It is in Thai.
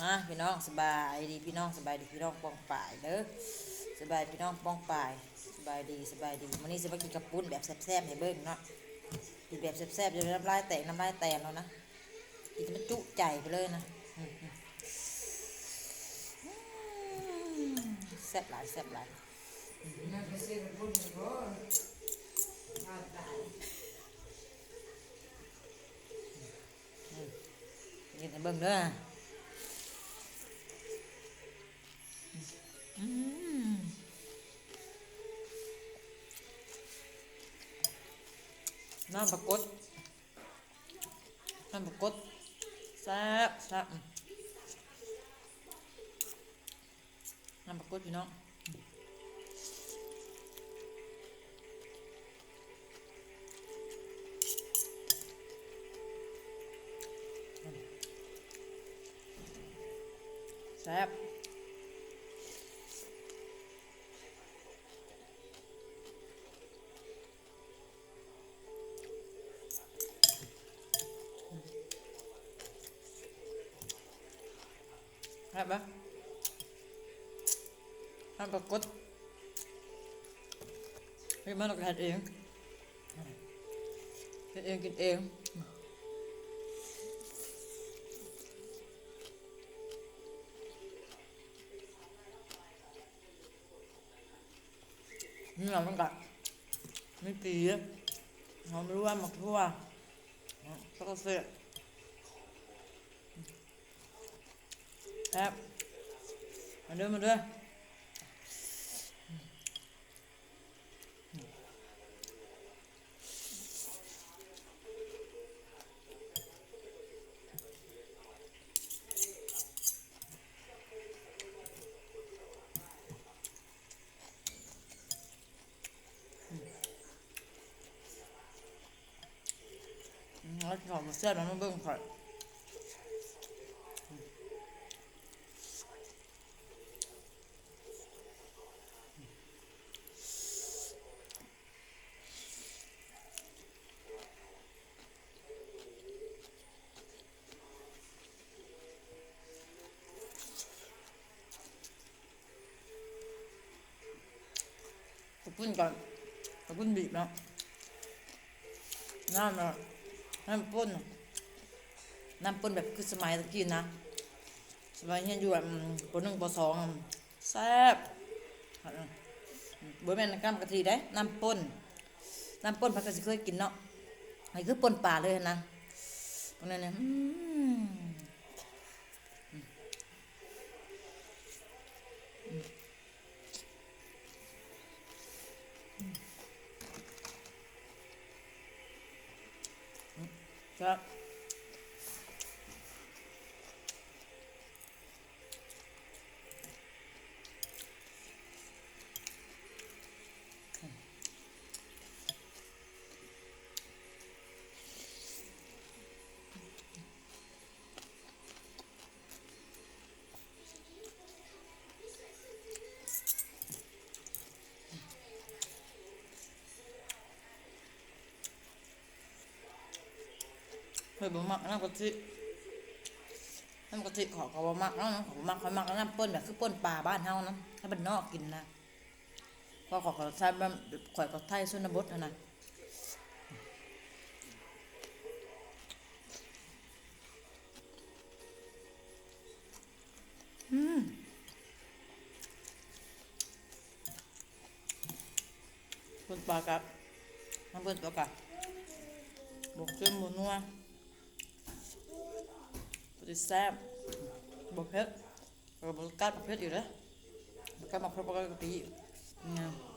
มาพี่น้องสบายดีพี่น้องสบายดีพี่น้องป้องป่ายเด้อสบายพี่น้องป้องป่ายสบายดีสบายดีวันนี้จะมากินกระปุ้นแบบแซ่บๆให้เบิ้งเนาะกินแบบแซ่บๆจะน้ำลายแตกน้ำลายแตกแล้วนะกินมันจุใจไปเลยนะแซ่บหลายแซ่บหลายกินให้เบิ้งเด้อน้ำปลากดน้ำปลากดแซ่บแซ่บน้ำปลากดพี่น้องแซ่บแซ่บปะน้ำปลากดเฮ้ยมันเราทำเองทำเองกินเองนี่เราต้องกัดไม่ตีเราไม่รู้ว่าหมักทั่วแล้วก็เสียครับมาด้วยมาด้วยแล้วขอมาเสียบแล้วมาเบิ่งข่อยกระปุ้นก่อนกระปุ้นบีบเนาะน้ำเนาะน้ำปุ้นน้ำปุ้นแบบคือสมัยตะกี้นะสมัยเนี่ยอยู่แบบปหนึ่งปสองแซ่บบ่แม่นน้ำกะทิได้น้ำปุ้นพักก็สิเคยกินเนาะไอ้คือป่นป่าเลยนะตรงนั้นเนี่ยครับเฮ้ยบ่มักน้ำกะทิขอบ่มักเนาะขอบ่มักค่อยมักน้ำป่นแบบคือป่นป่าบ้านเฮานะถ้าบ้านนอกกินนะเพราะขอใช้แบบข่อยก็ไทยชนบทนะป่นปลากับน้ำป่นปลากับบวกเส้นหมูนัวจะแซ่บบวกเผ็ดกับบวกกัดบวกเผ็ดอยู่นะบวกกัดบวกเผ็ดบวกกัดกะปิเนี่ย